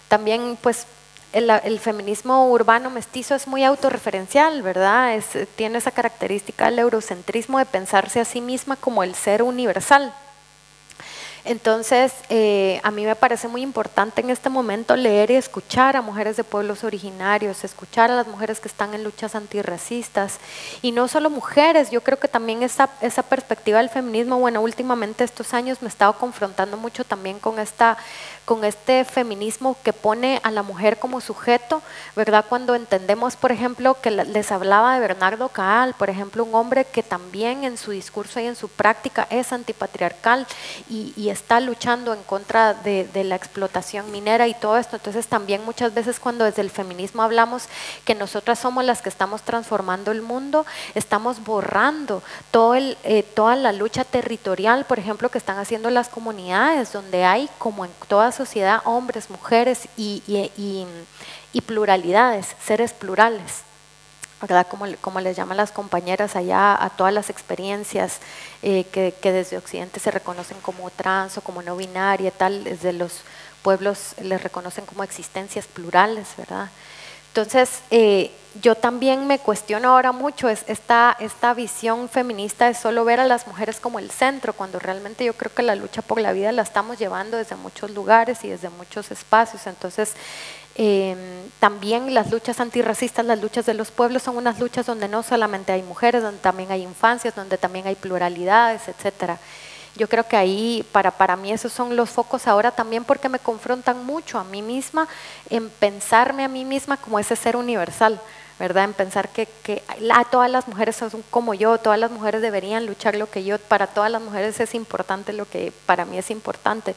también pues el feminismo urbano mestizo es muy autorreferencial, ¿verdad? Tiene esa característica del eurocentrismo de pensarse a sí misma como el ser universal. Entonces, a mí me parece muy importante en este momento leer y escuchar a mujeres de pueblos originarios, escuchar a las mujeres que están en luchas antirracistas, y no solo mujeres. Yo creo que también esa perspectiva del feminismo, bueno, últimamente estos años me he estado confrontando mucho también con este feminismo que pone a la mujer como sujeto, ¿verdad? Cuando entendemos, por ejemplo, que les hablaba de Bernardo Caal, por ejemplo, un hombre que también en su discurso y en su práctica es antipatriarcal y está luchando en contra de la explotación minera y todo esto. Entonces también muchas veces cuando desde el feminismo hablamos que nosotras somos las que estamos transformando el mundo, estamos borrando toda la lucha territorial, por ejemplo, que están haciendo las comunidades, donde hay, como en toda sociedad, hombres, mujeres y pluralidades, seres plurales, ¿verdad? Como les llaman las compañeras allá a todas las experiencias que desde Occidente se reconocen como trans o como no binaria, tal, desde los pueblos les reconocen como existencias plurales, ¿verdad? Entonces, yo también me cuestiono ahora mucho esta visión feminista de solo ver a las mujeres como el centro, cuando realmente yo creo que la lucha por la vida la estamos llevando desde muchos lugares y desde muchos espacios. Entonces, también las luchas antirracistas, las luchas de los pueblos son unas luchas donde no solamente hay mujeres, donde también hay infancias, donde también hay pluralidades, etcétera. Yo creo que ahí, para mí esos son los focos ahora también, porque me confrontan mucho a mí misma en pensarme a mí misma como ese ser universal, ¿verdad? En pensar que todas las mujeres son como yo, todas las mujeres deberían luchar lo que yo, para todas las mujeres es importante lo que para mí es importante.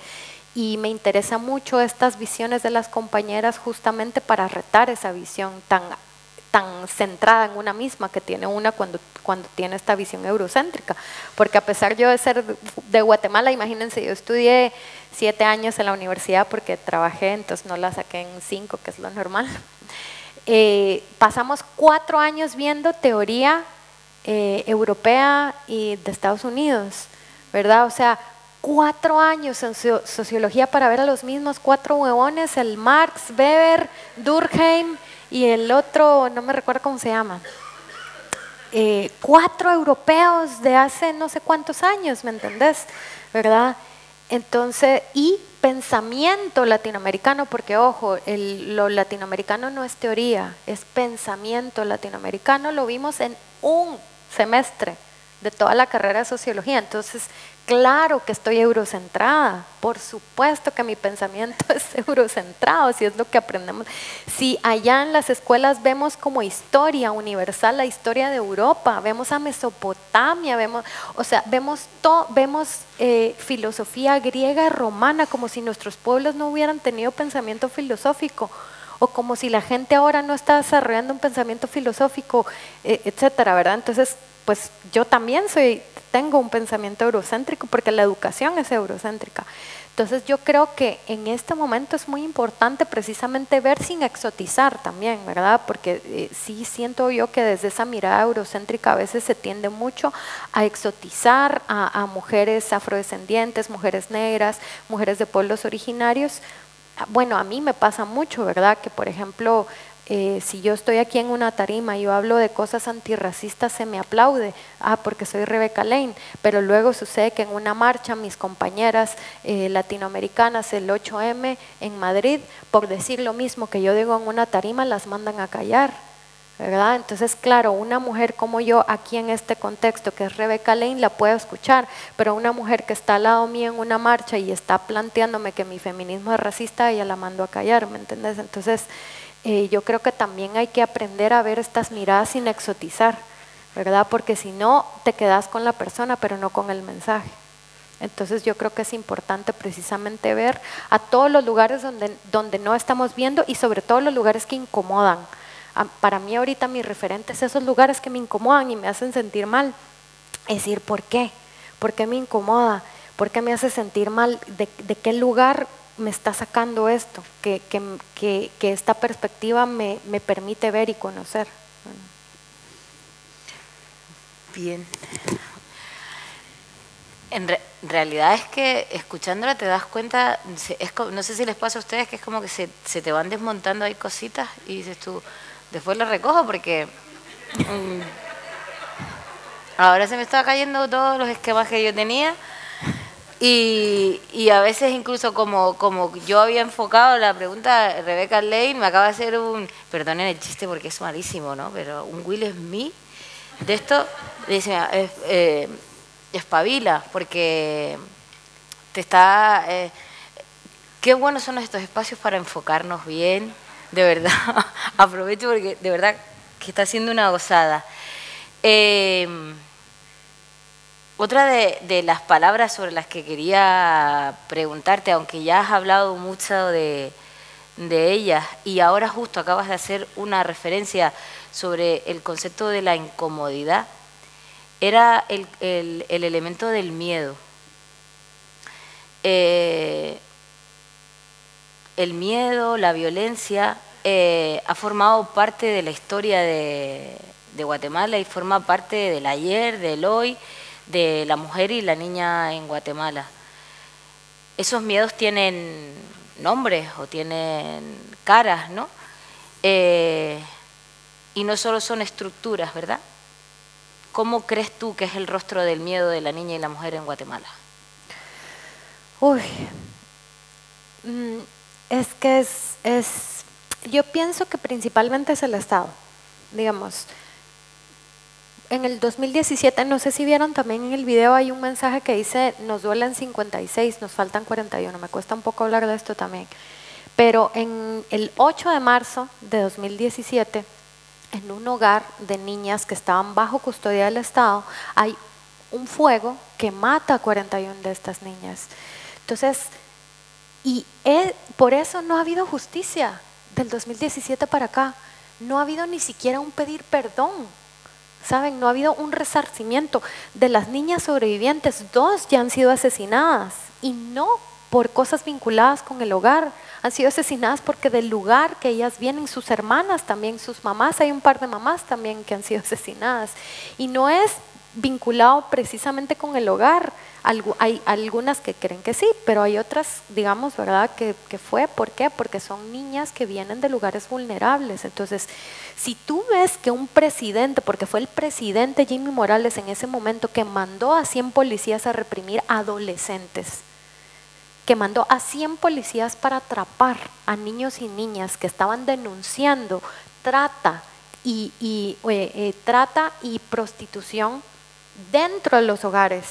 Y me interesa mucho estas visiones de las compañeras justamente para retar esa visión tan centrada en una misma que tiene una cuando tiene esta visión eurocéntrica, porque a pesar yo de ser de Guatemala, imagínense, yo estudié 7 años en la universidad porque trabajé, entonces no la saqué en 5, que es lo normal. Pasamos 4 años viendo teoría europea y de Estados Unidos, ¿verdad? O sea, 4 años en sociología para ver a los mismos 4 huevones, el Marx, Weber, Durkheim y el otro, no me recuerdo cómo se llama. 4 europeos de hace no sé cuántos años, ¿me entendés? ¿Verdad? Entonces, y pensamiento latinoamericano, porque ojo, lo latinoamericano no es teoría, es pensamiento latinoamericano, lo vimos en un semestre de toda la carrera de sociología. Entonces, claro que estoy eurocentrada, por supuesto que mi pensamiento es eurocentrado, si es lo que aprendemos. Si allá en las escuelas vemos como historia universal la historia de Europa, vemos a Mesopotamia, vemos filosofía griega y romana, como si nuestros pueblos no hubieran tenido pensamiento filosófico, o como si la gente ahora no está desarrollando un pensamiento filosófico, etcétera, ¿verdad? Entonces, pues yo también tengo un pensamiento eurocéntrico porque la educación es eurocéntrica. Entonces yo creo que en este momento es muy importante precisamente ver sin exotizar también, ¿verdad? Porque sí siento yo que desde esa mirada eurocéntrica a veces se tiende mucho a exotizar a mujeres afrodescendientes, mujeres negras, mujeres de pueblos originarios. Bueno, a mí me pasa mucho, ¿verdad? Que por ejemplo, si yo estoy aquí en una tarima y yo hablo de cosas antirracistas, se me aplaude, porque soy Rebeca Lane, pero luego sucede que en una marcha mis compañeras latinoamericanas, el 8M en Madrid, por decir lo mismo que yo digo en una tarima, las mandan a callar, ¿verdad? Entonces, claro, una mujer como yo aquí en este contexto, que es Rebeca Lane, la puedo escuchar, pero una mujer que está al lado mío en una marcha y está planteándome que mi feminismo es racista, ella la mando a callar, ¿me entiendes? Entonces, yo creo que también hay que aprender a ver estas miradas sin exotizar, ¿verdad? Porque si no, te quedas con la persona, pero no con el mensaje. Entonces yo creo que es importante precisamente ver a todos los lugares donde no estamos viendo y sobre todo los lugares que incomodan. Para mí ahorita mis referentes, esos lugares que me incomodan y me hacen sentir mal, es decir, ¿por qué? ¿Por qué me incomoda? ¿Por qué me hace sentir mal? ¿De qué lugar me está sacando esto? Que esta perspectiva me permite ver y conocer. Bueno. Bien. En realidad es que escuchándola te das cuenta, no sé si les pasa a ustedes que es como que se te van desmontando ahí cositas y dices tú, después las recojo porque ahora se me estaba cayendo todos los esquemas que yo tenía. Y a veces incluso como yo había enfocado la pregunta, Rebeca Lane me acaba de hacer perdonen el chiste porque es malísimo, ¿no? Pero un Will Smith de esto, dice, espabila, porque te está... qué buenos son estos espacios para enfocarnos bien, de verdad. Aprovecho porque de verdad que está siendo una gozada. Otra de las palabras sobre las que quería preguntarte, aunque ya has hablado mucho de ellas y ahora justo acabas de hacer una referencia sobre el concepto de la incomodidad, era el elemento del miedo. El miedo, la violencia, ha formado parte de la historia de Guatemala y forma parte del ayer, del hoy, de la mujer y la niña en Guatemala. Esos miedos tienen nombres o tienen caras, ¿no? Y no solo son estructuras, ¿verdad? ¿Cómo crees tú que es el rostro del miedo de la niña y la mujer en Guatemala? Uy, es que yo pienso que principalmente es el Estado, digamos. En el 2017, no sé si vieron también en el video, hay un mensaje que dice, nos duelen 56, nos faltan 41, me cuesta un poco hablar de esto también. Pero en el 8 de marzo de 2017, en un hogar de niñas que estaban bajo custodia del Estado, hay un fuego que mata a 41 de estas niñas. Entonces, por eso no ha habido justicia del 2017 para acá, no ha habido ni siquiera un pedir perdón. ¿Saben? No ha habido un resarcimiento. De las niñas sobrevivientes, 2 ya han sido asesinadas y no por cosas vinculadas con el hogar. Han sido asesinadas porque del lugar que ellas vienen, sus hermanas también, sus mamás, hay un par de mamás también que han sido asesinadas. Y no es vinculado precisamente con el hogar. Hay algunas que creen que sí, pero hay otras, digamos, ¿verdad?, que fue. ¿Por qué? Porque son niñas que vienen de lugares vulnerables. Entonces, si tú ves que un presidente, porque fue el presidente Jimmy Morales en ese momento que mandó a 100 policías a reprimir adolescentes, que mandó a 100 policías para atrapar a niños y niñas que estaban denunciando trata y prostitución dentro de los hogares,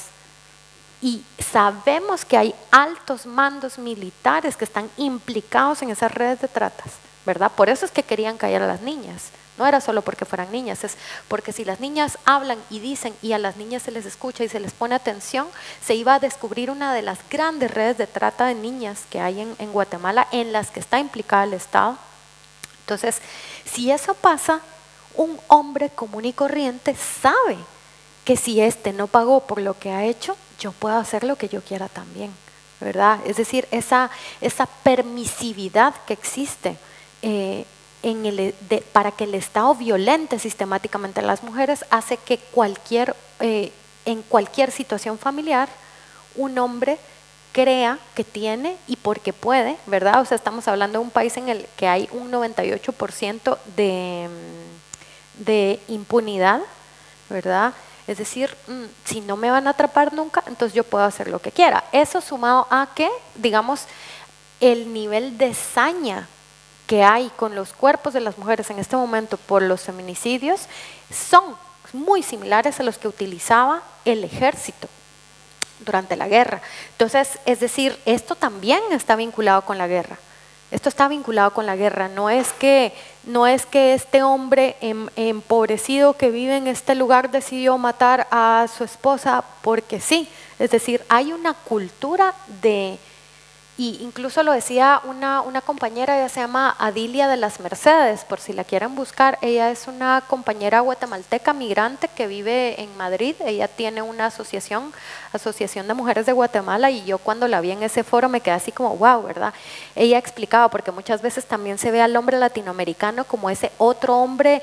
y sabemos que hay altos mandos militares que están implicados en esas redes de tratas, ¿verdad? Por eso es que querían callar a las niñas. No era solo porque fueran niñas, es porque si las niñas hablan y dicen y a las niñas se les escucha y se les pone atención, se iba a descubrir una de las grandes redes de trata de niñas que hay en Guatemala, en las que está implicado el Estado. Entonces, si eso pasa, un hombre común y corriente sabe que si éste no pagó por lo que ha hecho, yo puedo hacer lo que yo quiera también, ¿verdad? Es decir, esa permisividad que existe para que el Estado violente sistemáticamente a las mujeres hace que en cualquier situación familiar un hombre crea que tiene y porque puede, ¿verdad? O sea, estamos hablando de un país en el que hay un 98% de impunidad, ¿verdad? Es decir, si no me van a atrapar nunca, entonces yo puedo hacer lo que quiera. Eso sumado a que, digamos, el nivel de saña que hay con los cuerpos de las mujeres en este momento por los feminicidios son muy similares a los que utilizaba el ejército durante la guerra. Entonces, es decir, esto también está vinculado con la guerra. Esto está vinculado con la guerra. No es que este hombre empobrecido que vive en este lugar decidió matar a su esposa porque sí. Es decir, hay una cultura y incluso lo decía una compañera, ella se llama Adilia de las Mercedes, por si la quieren buscar. Ella es una compañera guatemalteca migrante que vive en Madrid. Ella tiene una asociación de mujeres de Guatemala, y yo cuando la vi en ese foro me quedé así como wow, ¿verdad? Ella explicaba, porque muchas veces también se ve al hombre latinoamericano como ese otro hombre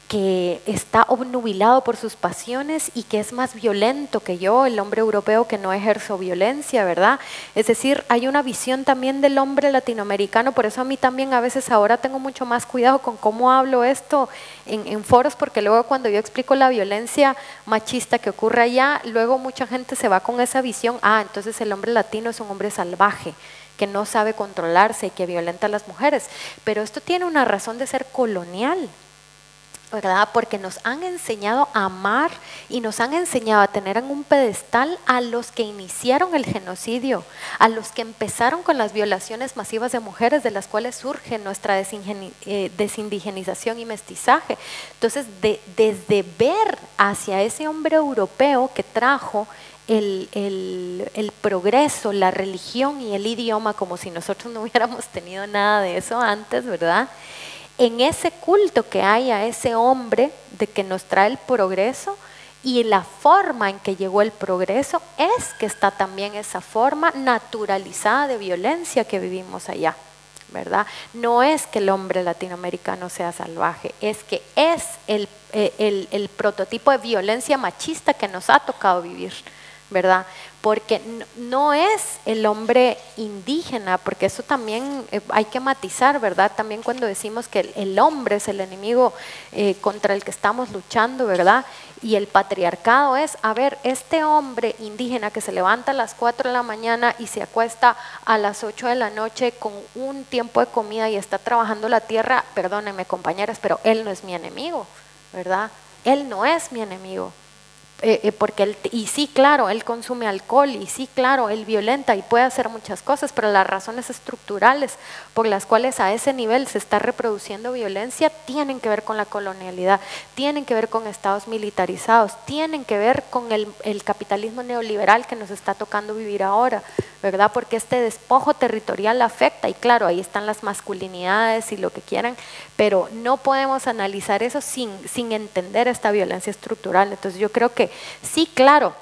que está obnubilado por sus pasiones y que es más violento que yo, el hombre europeo que no ejerzo violencia, ¿verdad? Es decir, hay una visión también del hombre latinoamericano. Por eso a mí también a veces ahora tengo mucho más cuidado con cómo hablo esto en foros, porque luego cuando yo explico la violencia machista que ocurre allá, luego mucha gente se va con esa visión, entonces el hombre latino es un hombre salvaje, que no sabe controlarse y que violenta a las mujeres. Pero esto tiene una razón de ser colonial, ¿verdad? Porque nos han enseñado a amar y nos han enseñado a tener en un pedestal a los que iniciaron el genocidio, a los que empezaron con las violaciones masivas de mujeres, de las cuales surge nuestra desindigenización y mestizaje. Entonces, desde ver hacia ese hombre europeo que trajo el progreso, la religión y el idioma, como si nosotros no hubiéramos tenido nada de eso antes, ¿verdad? En ese culto que hay a ese hombre de que nos trae el progreso y la forma en que llegó el progreso, es que está también esa forma naturalizada de violencia que vivimos allá, ¿verdad? No es que el hombre latinoamericano sea salvaje, es que es el prototipo de violencia machista que nos ha tocado vivir, ¿verdad? Porque no es el hombre indígena, porque eso también hay que matizar, ¿verdad? También cuando decimos que el hombre es el enemigo contra el que estamos luchando, ¿verdad? Y el patriarcado es, este hombre indígena que se levanta a las 4 de la mañana y se acuesta a las 8 de la noche con un tiempo de comida y está trabajando la tierra, perdónenme compañeras, pero él no es mi enemigo, ¿verdad? Él no es mi enemigo. Porque y sí, claro, él consume alcohol, y sí, claro, él violenta y puede hacer muchas cosas, pero las razones estructurales por las cuales a ese nivel se está reproduciendo violencia tienen que ver con la colonialidad, tienen que ver con estados militarizados, tienen que ver con el capitalismo neoliberal que nos está tocando vivir ahora, ¿verdad? Porque este despojo territorial afecta, y claro, ahí están las masculinidades y lo que quieran, pero no podemos analizar eso sin entender esta violencia estructural. Entonces yo creo que sí, claro,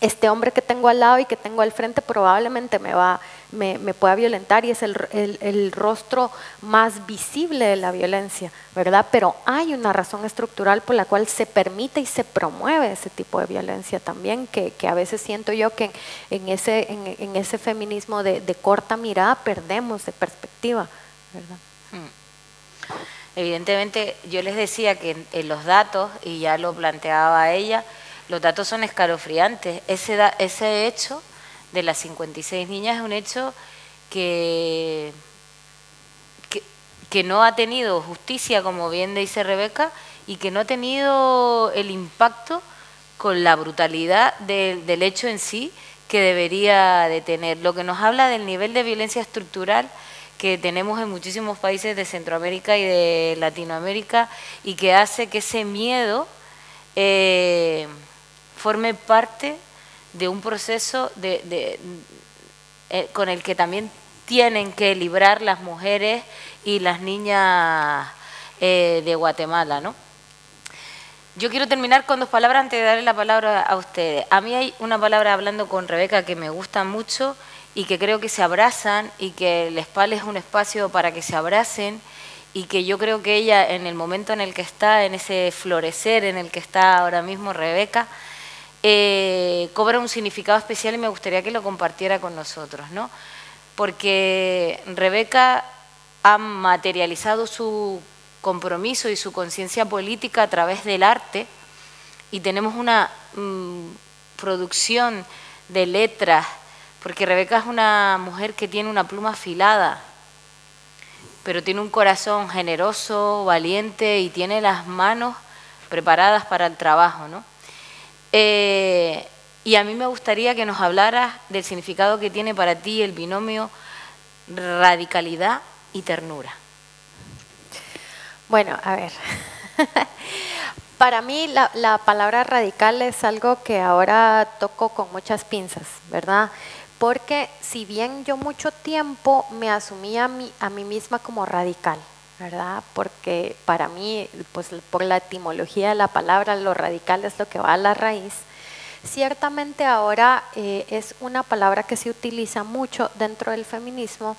este hombre que tengo al lado y que tengo al frente probablemente me pueda violentar, y es el rostro más visible de la violencia, ¿verdad? Pero hay una razón estructural por la cual se permite y se promueve ese tipo de violencia también, que a veces siento yo que en ese feminismo de corta mirada perdemos de perspectiva, ¿verdad? Evidentemente, yo les decía que en los datos, y ya lo planteaba ella, los datos son escalofriantes. Ese hecho de las 56 niñas es un hecho que no ha tenido justicia, como bien dice Rebeca, y que no ha tenido el impacto con la brutalidad del hecho en sí que debería de tener. Lo que nos habla del nivel de violencia estructural que tenemos en muchísimos países de Centroamérica y de Latinoamérica, y que hace que ese miedo forme parte de un proceso con el que también tienen que librar las mujeres y las niñas de Guatemala, ¿no? Yo quiero terminar con 2 palabras antes de darle la palabra a ustedes. A mí hay una palabra, hablando con Rebeca, que me gusta mucho y que creo que se abrazan, y que el SPAL es un espacio para que se abracen, y que yo creo que ella, en el momento en el que está, en ese florecer en el que está ahora mismo Rebeca, cobra un significado especial, y me gustaría que lo compartiera con nosotros, ¿no? Porque Rebeca ha materializado su compromiso y su conciencia política a través del arte, y tenemos una producción de letras, porque Rebeca es una mujer que tiene una pluma afilada, pero tiene un corazón generoso, valiente, y tiene las manos preparadas para el trabajo, ¿no? Y a mí me gustaría que nos hablaras del significado que tiene para ti el binomio radicalidad y ternura. Bueno, a ver, para mí la palabra radical es algo que ahora toco con muchas pinzas, ¿verdad? Porque si bien yo mucho tiempo me asumí a mí misma como radical, ¿verdad? Porque para mí, pues por la etimología de la palabra, lo radical es lo que va a la raíz. Ciertamente ahora es una palabra que se utiliza mucho dentro del feminismo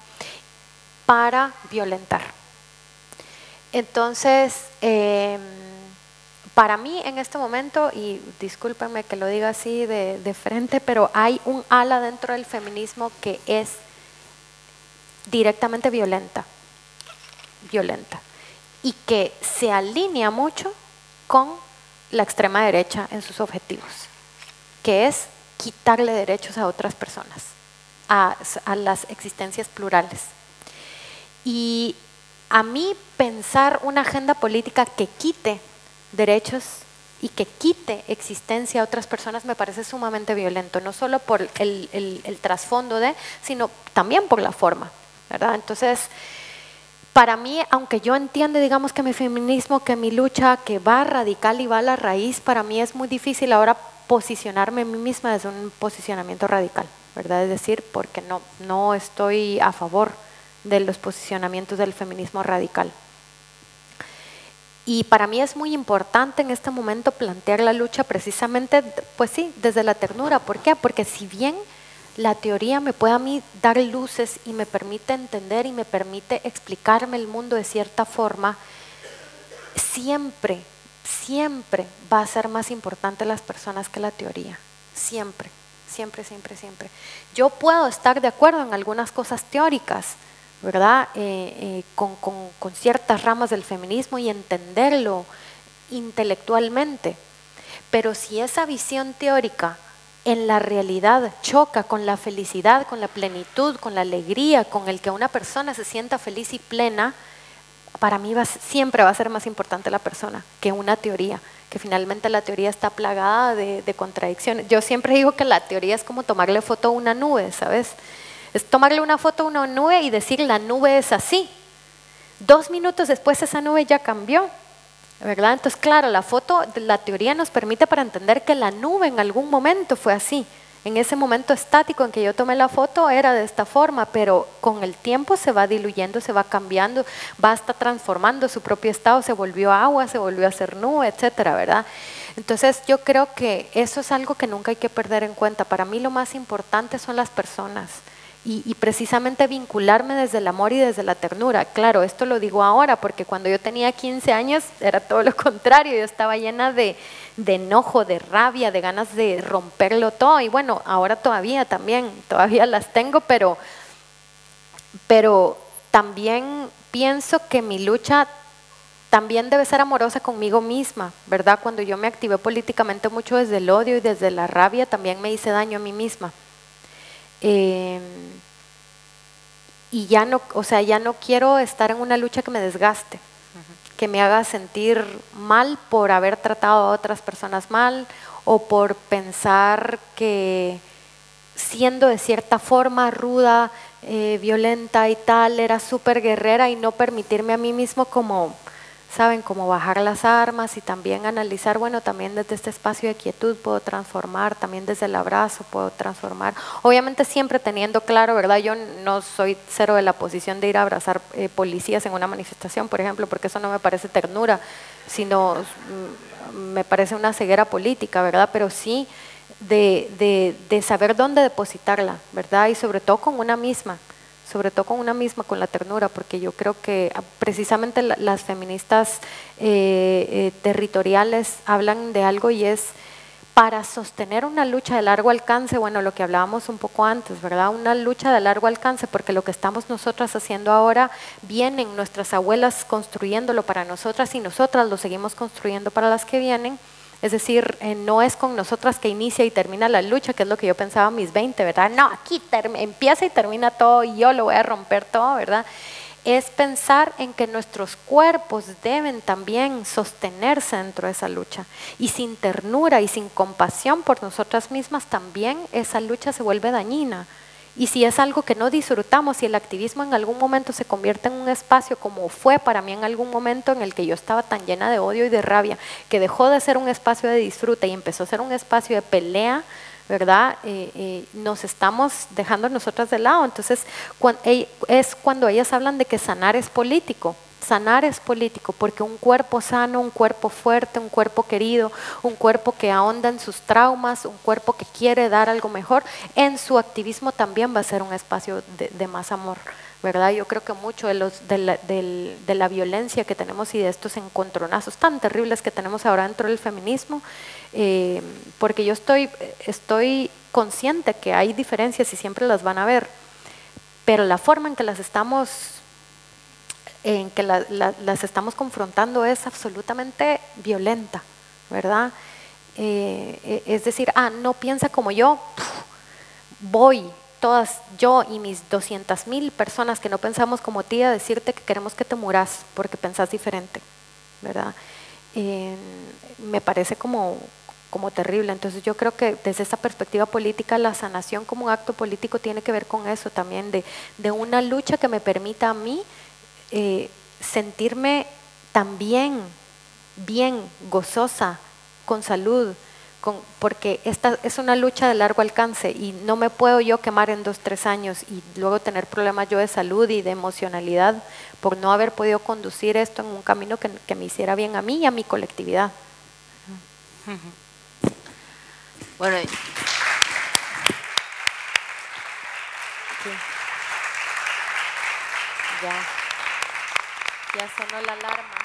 para violentar. Entonces, para mí en este momento, y discúlpenme que lo diga así de frente, pero hay un ala dentro del feminismo que es directamente violenta, y que se alinea mucho con la extrema derecha en sus objetivos, que es quitarle derechos a otras personas, a las existencias plurales. Y a mí pensar una agenda política que quite derechos y que quite existencia a otras personas me parece sumamente violento, no solo por el trasfondo sino también por la forma, ¿verdad? Entonces, para mí, aunque yo entiendo, digamos, que mi feminismo, que mi lucha, que va radical y va a la raíz, para mí es muy difícil ahora posicionarme a mí misma desde un posicionamiento radical, ¿verdad? Es decir, porque no estoy a favor de los posicionamientos del feminismo radical. Y para mí es muy importante en este momento plantear la lucha precisamente, pues sí, desde la ternura. ¿Por qué? Porque si bien la teoría me puede a mí dar luces y me permite entender y me permite explicarme el mundo de cierta forma, siempre va a ser más importante las personas que la teoría. Siempre. Yo puedo estar de acuerdo en algunas cosas teóricas, ¿verdad? Con ciertas ramas del feminismo y entenderlo intelectualmente, pero si esa visión teórica en la realidad choca con la felicidad, con la plenitud, con la alegría, con el que una persona se sienta feliz y plena, para mí siempre va a ser más importante la persona que una teoría, que finalmente la teoría está plagada de contradicciones. Yo siempre digo que la teoría es como tomarle foto a una nube, ¿sabes? Es tomarle una foto a una nube y decir la nube es así. 2 minutos después esa nube ya cambió, ¿verdad? Entonces, claro, la teoría nos permite para entender que la nube en algún momento fue así. En ese momento estático en que yo tomé la foto era de esta forma, pero con el tiempo se va diluyendo, se va cambiando, va hasta transformando su propio estado, se volvió agua, se volvió a ser nube, etcétera, ¿verdad? Entonces yo creo que eso es algo que nunca hay que perder en cuenta. Para mí lo más importante son las personas y precisamente vincularme desde el amor y desde la ternura. Claro, esto lo digo ahora porque cuando yo tenía 15 años era todo lo contrario, yo estaba llena de enojo, de rabia, de ganas de romperlo todo y bueno, ahora todavía las tengo, pero también pienso que mi lucha también debe ser amorosa conmigo misma, ¿verdad? Cuando yo me activé políticamente mucho desde el odio y desde la rabia, también me hice daño a mí misma. Y ya no, o sea, ya no quiero estar en una lucha que me desgaste, que me haga sentir mal por haber tratado a otras personas mal o por pensar que siendo de cierta forma ruda, violenta y tal, era súper guerrera y no permitirme a mí mismo como, ¿saben? Como bajar las armas y también analizar, bueno, también desde este espacio de quietud puedo transformar, también desde el abrazo puedo transformar. Obviamente siempre teniendo claro, ¿verdad? Yo no soy cero de la posición de ir a abrazar policías en una manifestación, por ejemplo, porque eso no me parece ternura, sino me parece una ceguera política, ¿verdad? Pero sí de saber dónde depositarla, ¿verdad? Y sobre todo con una misma, con la ternura, porque yo creo que precisamente las feministas territoriales hablan de algo y es para sostener una lucha de largo alcance, bueno, lo que hablábamos un poco antes, ¿verdad? Una lucha de largo alcance, porque lo que estamos nosotras haciendo ahora, vienen nuestras abuelas construyéndolo para nosotras y nosotras lo seguimos construyendo para las que vienen. Es decir, no es con nosotras que inicia y termina la lucha, que es lo que yo pensaba a mis 20, ¿verdad? No, aquí empieza y termina todo y yo lo voy a romper todo, ¿verdad? Es pensar en que nuestros cuerpos deben también sostenerse dentro de esa lucha. Y sin ternura y sin compasión por nosotras mismas, también esa lucha se vuelve dañina. Y si es algo que no disfrutamos, si el activismo en algún momento se convierte en un espacio como fue para mí en algún momento en el que yo estaba tan llena de odio y de rabia, que dejó de ser un espacio de disfrute y empezó a ser un espacio de pelea, ¿verdad? Nos estamos dejando nosotras de lado. Entonces es cuando ellas hablan de que sanar es político. Sanar es político porque un cuerpo sano, un cuerpo fuerte, un cuerpo querido, un cuerpo que ahonda en sus traumas, un cuerpo que quiere dar algo mejor, en su activismo también va a ser un espacio de más amor, ¿verdad? Yo creo que mucho de la violencia que tenemos y de estos encontronazos tan terribles que tenemos ahora dentro del feminismo, porque yo estoy consciente que hay diferencias y siempre las van a haber, pero la forma en que las estamos confrontando es absolutamente violenta, ¿verdad? Es decir, no piensa como yo, voy, todas, yo y mis 200,000 personas que no pensamos como ti a decirte que queremos que te muras porque pensás diferente, ¿verdad? Me parece como terrible. Entonces yo creo que desde esa perspectiva política la sanación como un acto político tiene que ver con eso también, de una lucha que me permita a mí sentirme también bien, gozosa, con salud, porque esta es una lucha de largo alcance y no me puedo yo quemar en 2-3 años y luego tener problemas yo de salud y de emocionalidad por no haber podido conducir esto en un camino que me hiciera bien a mí y a mi colectividad. Bueno, sí. Ya sonó la alarma.